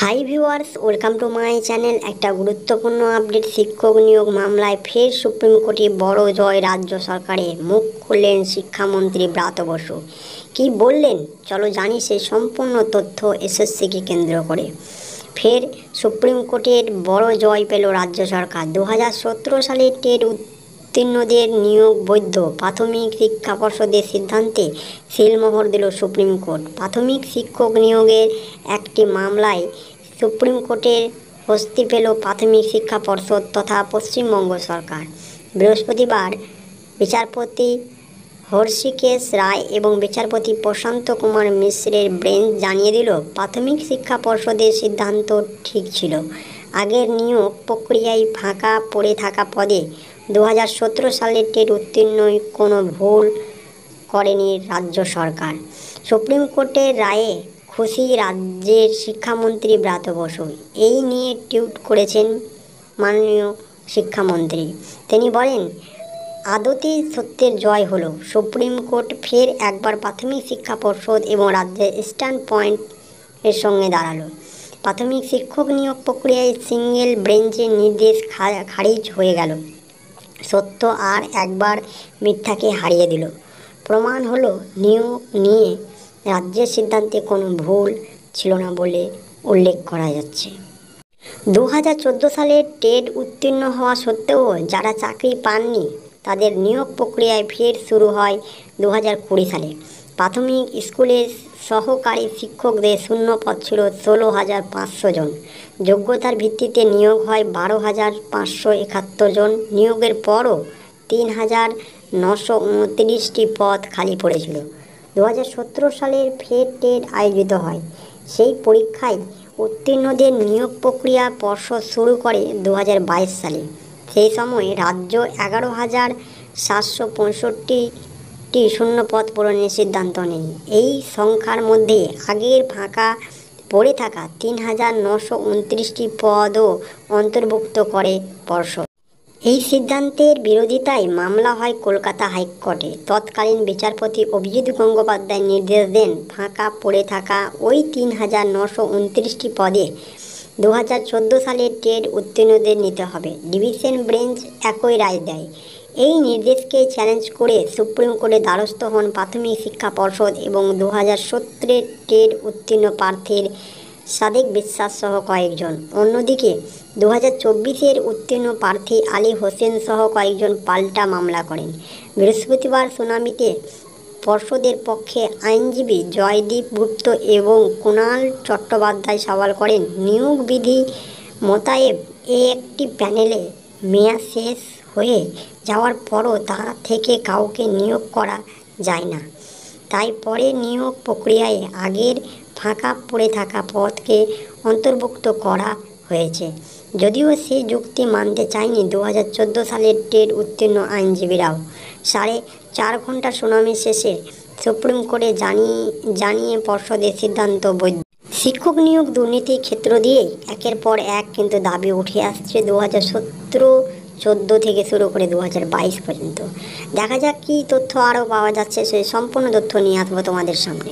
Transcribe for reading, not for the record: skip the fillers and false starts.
Hi viewers, welcome to my channel. একটা গুরুত্বপূর্ণ update, শিক্ষক নিয়োগ মামলায় ফের সুপ্রিম কোর্টে বড় জয় রাজ্য সরকারের। মুখ খুললেন শিক্ষামন্ত্রী ব্রাত্য বসু। কি বললেন চলো জানি সেই সম্পূর্ণ তথ্য। এসএসসিকে কেন্দ্র করে ফের সুপ্রিম কোর্টের বড় জয় পেল রাজ্য সরকার। 2017 সালে টেট উত্তীর্ণদের নিয়োগ বৈধ, প্রাথমিক শিক্ষা পর্ষদের সিদ্ধান্তে সিলমোহর দিল সুপ্রিম কোর্ট। প্রাথমিক শিক্ষক নিয়োগের একটি মামলায় সুপ্রিম কোর্টের হস্তি পেল প্রাথমিক শিক্ষা পর্ষদ তথা পশ্চিমবঙ্গ সরকার। বৃহস্পতিবার বিচারপতি হর্ষিকেশ রায় এবং বিচারপতি প্রশান্ত কুমার মিশ্রের বেঞ্চ জানিয়ে দিল, প্রাথমিক শিক্ষা পর্ষদের সিদ্ধান্ত ঠিক ছিল। আগের নিয়োগ প্রক্রিয়ায় ফাঁকা পড়ে থাকা পদে 2017 সালের টেট উত্তীর্ণ কোনো ভুল করেনি রাজ্য সরকার। সুপ্রিম কোর্টের রায়ে খুশি রাজ্যের শিক্ষামন্ত্রী ব্রাত্য বসু। এই নিয়ে টুইট করেছেন মাননীয় শিক্ষামন্ত্রী। তিনি বলেন, আদতেই সত্যের জয় হলো। সুপ্রিম কোর্ট ফের একবার প্রাথমিক শিক্ষা পর্ষদ এবং রাজ্যের স্ট্যান্ড পয়েন্ট এর সঙ্গে দাঁড়ালো। প্রাথমিক শিক্ষক নিয়োগ প্রক্রিয়ায় সিঙ্গেল বেঞ্চের নির্দেশ খারিজ হয়ে গেল। সত্য আর একবার মিথ্যাকে হারিয়ে দিল। প্রমাণ হলো নিয়োগ নিয়ে রাজ্যের সিদ্ধান্তে কোনো ভুল ছিল না বলে উল্লেখ করা যাচ্ছে। 2014 সালে টেট উত্তীর্ণ হওয়া সত্ত্বেও যারা চাকরি পাননি তাদের নিয়োগ প্রক্রিয়ায় ফের শুরু হয় 2020 সালে। প্রাথমিক স্কুলের সহকারী শিক্ষকদের শূন্য পদ ছিল 16,500 জন। যোগ্যতার ভিত্তিতে নিয়োগ হয় 12,571 জন। নিয়োগের পরও 3,929টি পদ খালি পড়েছিল। 2017 সালের ফের টেট আয়োজিত হয়। সেই পরীক্ষায় উত্তীর্ণদের নিয়োগ প্রক্রিয়া পর্ষদ শুরু করে 2022 সালে। সেই সময় রাজ্য 11,765টি শূন্যপদ পূরণের সিদ্ধান্ত নেয়। এই সংখ্যার মধ্যে আগের ফাঁকা পড়ে থাকা 3,929টি পদও অন্তর্ভুক্ত করে পর্ষদ। এই সিদ্ধান্তের বিরোধিতায় মামলা হয় কলকাতা হাইকোর্টে। তৎকালীন বিচারপতি অভিজিৎ গঙ্গোপাধ্যায় নির্দেশ দেন, ফাঁকা পড়ে থাকা ওই 3,929টি পদে 2014 সালের টেট উত্তীর্ণদের নিতে হবে। ডিভিশন বেঞ্চ একই রায় দেয়। এই নির্দেশকে চ্যালেঞ্জ করে সুপ্রিম কোর্টের দ্বারস্থ হন প্রাথমিক শিক্ষা পর্ষদ এবং 2017 টেট উত্তীর্ণ প্রার্থীর সাদেক বিশ্বাস সহ কয়েকজন। অন্যদিকে 2024 উত্তীর্ণ প্রার্থী আলী হোসেন সহ কয়েকজন পাল্টা মামলা করেন। বৃহস্পতিবার শুনানিতে পর্ষদের পক্ষে আইনজীবী জয়দীপ গুপ্ত এবং কুণাল চট্টোপাধ্যায় সওয়াল করেন, নিয়োগ বিধি মোতাবেক একটি প্যানেলে মেয়াদ শেষ হয়ে যাওয়ার পরও তা থেকে কাউকে নিয়োগ করা যায় না। তাই পরে নিয়োগ প্রক্রিয়ায় আগের ফাঁকা পড়ে থাকা পদকে অন্তর্ভুক্ত করা হয়েছে। যদিও সেই যুক্তি মানতে চায়নি 2014 সালের টেট উত্তীর্ণ আইনজীবীরাও। 4.5 ঘন্টার শুনানি শেষে সুপ্রিম কোর্টে জানিয়ে পর্ষদের সিদ্ধান্ত বৈধ। শিক্ষক নিয়োগ দুর্নীতির ক্ষেত্র দিয়েই একের পর এক কিন্তু দাবি উঠে আসছে 2017-14 থেকে শুরু করে 2022 পর্যন্ত। দেখা যাক কী তথ্য আরও পাওয়া যাচ্ছে। সেই সম্পূর্ণ তথ্য নিয়ে আসবো তোমাদের সামনে।